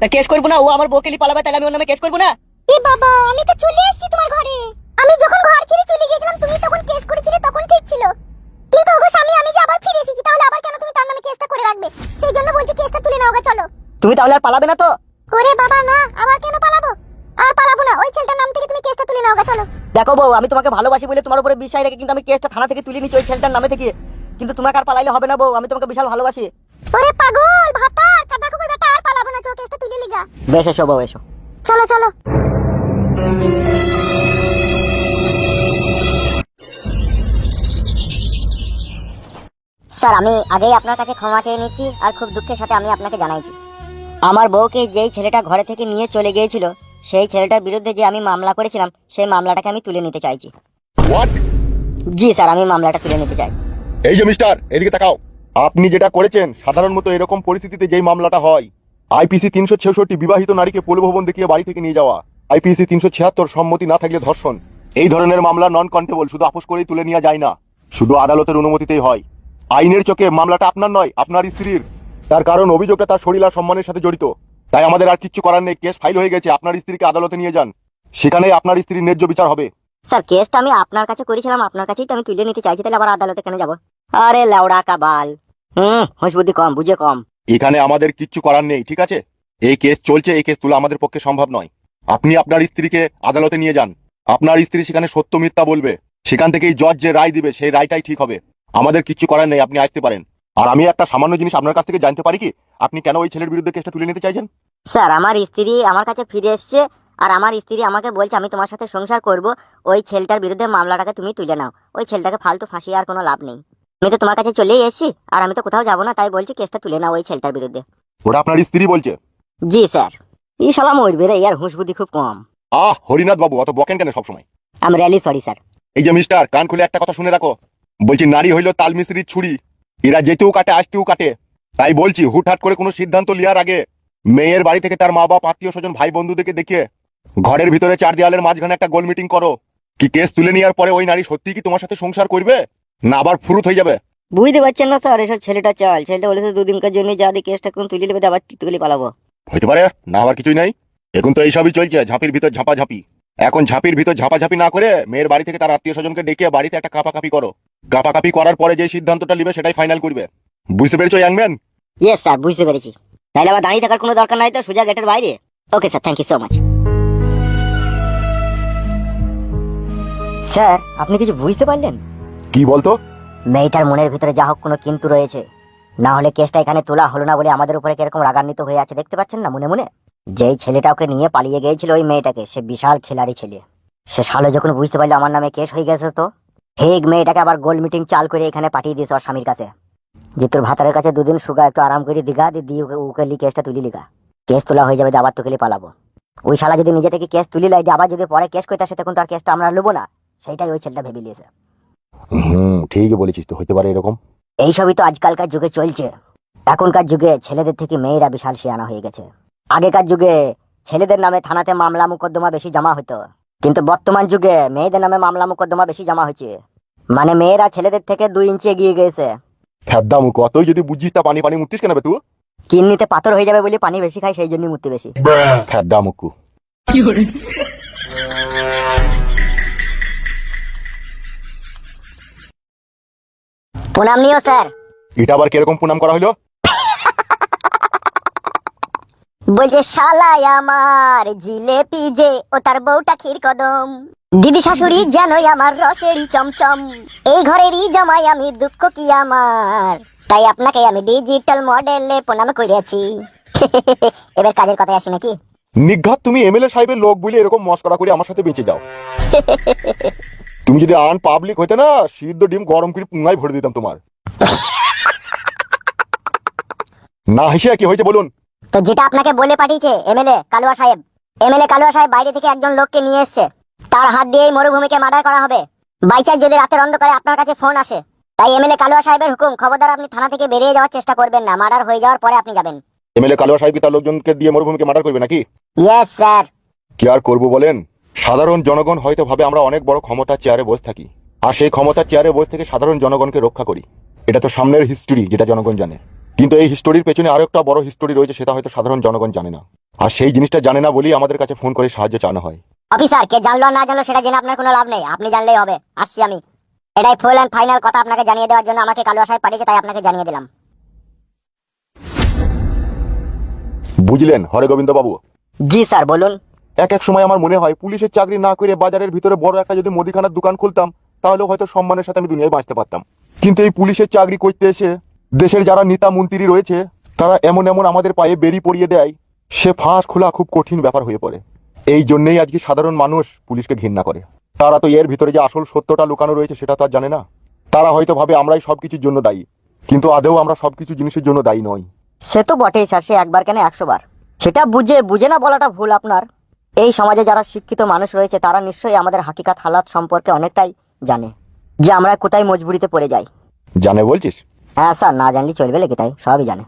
তা কেস করবো না? ও আমার বউকে পালাবে, তাহলে আমি ওর নামে কেস করবো না? এ বাবা, আমি তো চলে এসেছি তোমার ঘরে। আমি যখন ঘর ছেড়ে চলে গেছিলাম তুমি তখন কেস করেছিলে, তখন ঠিক ছিল। কিন্তু ওগো স্বামী, আমি যে আবার ফিরে এসেছি, তাহলে আবার কেন তুমি তার নামে কেসটা করে রাখবে? সেই জন্য বলছি কেসটা তুলে নাও গা, চলো। তুমি তাহলে আর পালাবে না তো? ওরে বাবা না, আবার কেন পালাবো? আর পালাবো না, ওই ছেলেটার নাম থেকে তুমি কেসটা তুলে নাও গা, চলো। দেখো বউ, আমি তোমাকে ভালোবাসি বলে তোমার উপরে বিশ্বাস রেখে কিন্তু আমি কেসটা থানা থেকে তুলে নিচ্ছি ওই ছেলেটার নামে থেকে। কিন্তু তোমাকে আর পালাইলে হবে না বউ, আমি তোমাকে বিশাল ভালোবাসি। ওরে পাগল ভাতা, কাদা কুকুর বেটা, আর পালাবো না, চলো কেসটা তুলে লিগা। বেশ, এসো বউ, এসো। চলো চলো। স্যার, আমি আগেই আপনার কাছে ক্ষমা চেয়ে নিচ্ছি, আর খুব দুঃখের সাথে আমি আপনাকে জানাইছি। আমার বউকে যেই ছেলেটা ঘরে থেকে নিয়ে চলে গিয়েছিল, সেই ছেলেটার বিরুদ্ধে যে আমি মামলা করেছিলাম, সেই মামলাটাকে আমি তুলে নিতে চাইছি। হোয়াট? জি স্যার, আমি মামলাটা তুলে নিতে চাই। এই যে মিস্টার, এদিকে তাকাও। আপনি যেটা করেছেন, সাধারণত এরকম পরিস্থিতিতে যেই মামলাটা হয়, আইপিসি 366 বিবাহিত নারীকে প্রলোভন দেখিয়ে বাড়ি থেকে নিয়ে যাওয়া, আইপিসি 376 সম্মতি না থাকলে ধর্ষণ, এই ধরনের মামলা নন কন্টেবল, শুধু আপোষ করেই তুলে নেওয়া যায় না, শুধু আদালতের অনুমতিতেই হয়। আইনের চোখে মামলাটা আপনার নয়, আপনার স্ত্রীর। তার কারণ অভিযোগটা তার শরীর আর সম্মানের সাথে জড়িত। তাই আমাদের আর কিচ্ছু করার নেই, কেস ফাইল হয়ে গেছে, আপনার স্ত্রীকে আদালতে নিয়ে যান, সেখানে আপনার স্ত্রীর ন্যায্য বিচার হবে। স্যার, কেসটা আমি আপনার কাছে করেছিলাম, আপনার কাছেই তো আমি তুলে নিতে চাইছি, তাহলে আবার আদালতে কেন যাবো? আরে লাউড়া কাবাল, হুঁশ বুদ্ধি কম, বুঝে কম। এখানে আমাদের কিচ্ছু করার নেই, ঠিক আছে? এই কেস চলছে, এই কেস তোলা আমাদের পক্ষে সম্ভব নয়। আপনি আপনার স্ত্রীকে আদালতে নিয়ে যান, আপনার স্ত্রী সেখানে সত্য মিথ্যা বলবে, সেখান থেকেই জজ যে রায় দিবে সেই রায়টাই ঠিক হবে। আমাদের কিচ্ছু করার নেই, আপনি আসতে পারেন। আর আমি একটা সামান্য জিনিস আপনার কাছ থেকে জানতে পারি কি, আপনি কেন ওই ছেলের বিরুদ্ধে কেসটা তুলে নিতে চাইছেন? স্যার, আমার স্ত্রী আমার কাছে ফিরে এসছে, আর আমার স্ত্রী আমাকে বলছে আমি তোমার সাথে সংসার করব, ওই ছেলেটার বিরুদ্ধে মামলাটাকে তুমি তুলে নাও। ওই ছেলেটাকে ফালতু ফাঁসিয়ে আর কোনো লাভ নেই। আমি তো তোমার কাছে চলেই এসেছি, আর আমি তো কোথাও যাবো না, তাই বলছি কেসটা তুলে নাও ওই ছেলেটার বিরুদ্ধে। ওটা আপনার স্ত্রী বলছে? জি স্যার। ই শালা মরবে রে, ইয়ার হুঁশ বুদ্ধি খুব কম। হরিনাথ বাবু, অত বকেন কেন সবসময়? I'm really sorry sir. এই যে মিস্টার, কান খুলে একটা কথা শুনে রাখো। বলছি, নারী হইল তালমিস্ত্রির ছুরি, এরা যেতেও কাটে আসতেও কাটে। তাই বলছি, হুটহাট করে কোনো সিদ্ধান্ত নেওয়ার আগে মেয়ের বাড়ি থেকে তার মা বাপ, আত্মীয় স্বজন, ভাই বন্ধুদেরকে দেখে ঘরের ভিতরে 4 দেওয়ালের মাঝখানে একটা গোল মিটিং করো। কি কেস তুলে নেওয়ার পরে ওই নারী সত্যি কি তোমার সাথে সংসার করবে, না আবার ফুরুত হয়ে যাবে? বুঝতে পারছেন না স্যার, এসব ছেলেটা চাল, ছেলেটা বলেছে 2 দিনকার জন্য যা দিয়ে কেসটা কোন তুলে নেবে, আবার টিকটুকলি পালাবো। হইতে পারে, না আবার কিছুই নাই। এখন তো এইসবই চলছে, ঝাঁপির ভিতর ঝাঁপাঝাঁপি। এখন ঝাঁপির ভিতর ঝাঁপাঝাঁপি না করে মেয়ের বাড়ি থেকে তার আত্মীয় স্বজনকে ডেকে বাড়িতে একটা কাপাকাপি করো। কাপাকাপি করার পরে যে সিদ্ধান্তটা নিবে সেটাই ফাইনাল করবে। বুঝতে পেরেছো ইয়াংম্যান? ইয়েস স্যার, বুঝতে পেরেছি। তাহলে আবার দাঁড়িয়ে থাকার কোনো দরকার নাই তো, সোজা গেটের বাইরে। Okay sir, thank you so much. Sir, আপনি কিছু বুঝতে পারলেন? কি বলতো? মেয়েটার মনের ভিতরে যা হোক কোনো কিন্তু রয়েছে, না হলে কেসটা এখানে তোলা হলো না বলে আমাদের উপরে কিরকম রাগান্বিত হয়ে আছে দেখতে পাচ্ছেন না মনে মনে। যেই ছেলেটা ওকে নিয়ে পালিয়ে গিয়েছিল ওই মেয়েটাকে, সে বিশাল খেলাড়ি ছেলে। সে শালো যখন বুঝতে পারলো আমার নামে কেস হয়ে গেছে, তো হেগ মেয়েটাকে আবার গোল মিটিং চাল করে এখানে পাঠিয়ে দিয়েছে ওর স্বামীর কাছে, যে তোর ভাতারের কাছে 2 দিন সুগা একটু আরাম করে দিঘা দিয়ে ওকে কেসটা তুলি লিগা। কেস তোলা হয়ে যাবে, আবার তো খেলে পালাবো। ওই শালা যদি নিজে থেকে কেস তুলি লাই, আবার যদি পরে কেস করতে আসে, তখন তার কেসটা আমরা নেবো না, সেইটাই ওই ছেলেটা ভেবে নিয়েছে। ঠিকই বলেছিস তো, হইতে পারে এরকম। এইসবই তো আজকালকার যুগে চলছে। এখনকার যুগে ছেলেদের থেকে মেয়েরা বিশাল শিয়ানা হয়ে গেছে। আগেকার যুগে ছেলেদের নামে থানাতে মামলা মোকদ্দমা বেশি জমা হতো, কিন্তু বর্তমান যুগে মেয়েদের নামে মামলা মোকদ্দমা বেশি জমা হয়েছে। মানে মেয়েরা ছেলেদের থেকে 2 ইঞ্চি এগিয়ে গেছে। ফ্যাদ্দা মুখ, অতই যদি বুঝিস তা পানি পানি মুতিস কেন বে তুই? কিডনিতে পাথর হয়ে যাবে বলে পানি বেশি খাই, সেই জন্যই মূর্তি বেশি। ফ্যাদ্দা মুখু। প্রণাম নিও স্যার। এটা আবার কিরকম প্রণাম করা হইলো? বলছে শালাই আমার জিলেপি যে, ও তার বউটা ক্ষীর কদম। দিদি শাশুড়ি জানোই আমার রসেরই চমচম, এই ঘরেরই জামাই আমি, দুঃখ কি আমার, তাই আপনাকে আমি ডিজিটাল মডেলে প্রণাম করিয়াছি। এবার কাজের কথায় আসি নাকি? নিঘাত, তুমি এমএলএ সাহেবের লোক বলে এরকম মস্করা করে আমার সাথে বেঁচে যাও। তুমি যদি আন পাবলিক হইতে না, সিদ্ধ ডিম গরম করে পুঙ্গায় ভরে দিতাম তোমার। না হেসে কি হয়েছে বলুন? তো যেটা আপনাকে বলে পাঠিয়েছে এমএলএ কালুয়া সাহেব, এমএলএ কালুয়া সাহেব বাইরে থেকে একজন লোককে নিয়ে এসেছে, তার হাত দিয়ে এই মরুভূমিকে মার্ডার করা হবে। বাইচার যদি রাতের অন্ধকারে আপনার কাছে ফোন আসে, তাই এমএলএ কালুয়া সাহেবের হুকুম, খবরদার আপনি থানা থেকে বেরিয়ে যাওয়ার চেষ্টা করবেন না, মার্ডার হয়ে যাওয়ার পরে আপনি যাবেন। এমএলএ কালুয়া সাহেব কি তার লোকজনকে দিয়ে মরুভূমিকে মার্ডার করবে নাকি? Yes sir. কি আর করবো বলেন, সাধারণ জনগণ হয়তো ভাবে আমরা অনেক বড় ক্ষমতার চেয়ারে বসে থাকি, আর সেই ক্ষমতার চেয়ারে বসে থেকে সাধারণ জনগণকে রক্ষা করি। এটা তো সামনের হিস্ট্রি, যেটা জনগণ জানে। কিন্তু এই হিস্টোরির পেছনে আরো একটা বড় হিস্টোরি রয়েছে, সেটা হয়তো সাধারণ জনগণ জানে না। আর সেই জিনিসটা জানে না বলেই আমাদের কাছে ফোন করে সাহায্য চানো হয়। অফিসার, কে জানলো আর না জানলো সেটা জেনে আপনার কোনো লাভ নেই, আপনি জানলেই হবে। আসছি আমি। এটাই ফুল অ্যান্ড ফাইনাল কথা আপনাকে জানিয়ে দেওয়ার জন্য আমাকে কালুয়া সাহেব পাঠিয়েছে, তাই আপনাকে জানিয়ে দিলাম। বুঝলেন হরগোবিন্দ বাবু? জি স্যার, বলুন। এক এক সময় আমার মনে হয় পুলিশের চাকরি না করে বাজারের ভিতরে বড় একটা যদি মুদিখানার দোকান খুলতাম, তাহলে হয়তো সম্মানের সাথে আমি দুনিয়ায় বাঁচতে পারতাম। কিন্তু এই পুলিশের চাকরি করতে এসে দেশের যারা নেতা মন্ত্রী রয়েছে, তারা এমন এমন আমাদের পায়ে বেরি পরিয়ে দেয়, সে ফাঁস খোলা খুব কঠিন ব্যাপার হয়ে পড়ে। এই জন্যই আজকে সাধারণ মানুষ পুলিশকে ঘৃণা করে। তারা তো এর ভিতরে যে আসল সত্যটা লুকানো রয়েছে সেটা তো আর জানে না। তারা হয়তো ভাবে আমরাই সবকিছুর জন্য দায়ী, কিন্তু আদৌ আমরা সবকিছু জিনিসের জন্য দায়ী নই। সে তো বটেই স্যার, সে একবার কেন 100 বার। সেটা বুঝে না বলাটা ভুল আপনার। এই সমাজে যারা শিক্ষিত মানুষ রয়েছে তারা নিশ্চয়ই আমাদের হাকিকাত হালাত সম্পর্কে অনেকটাই জানে, যে আমরা কোথায় মজবুরিতে পড়ে যাই। জানে বলছিস? হ্যাঁ স্যার, না জানলে চলবে নাকি, তাই সবই জানে।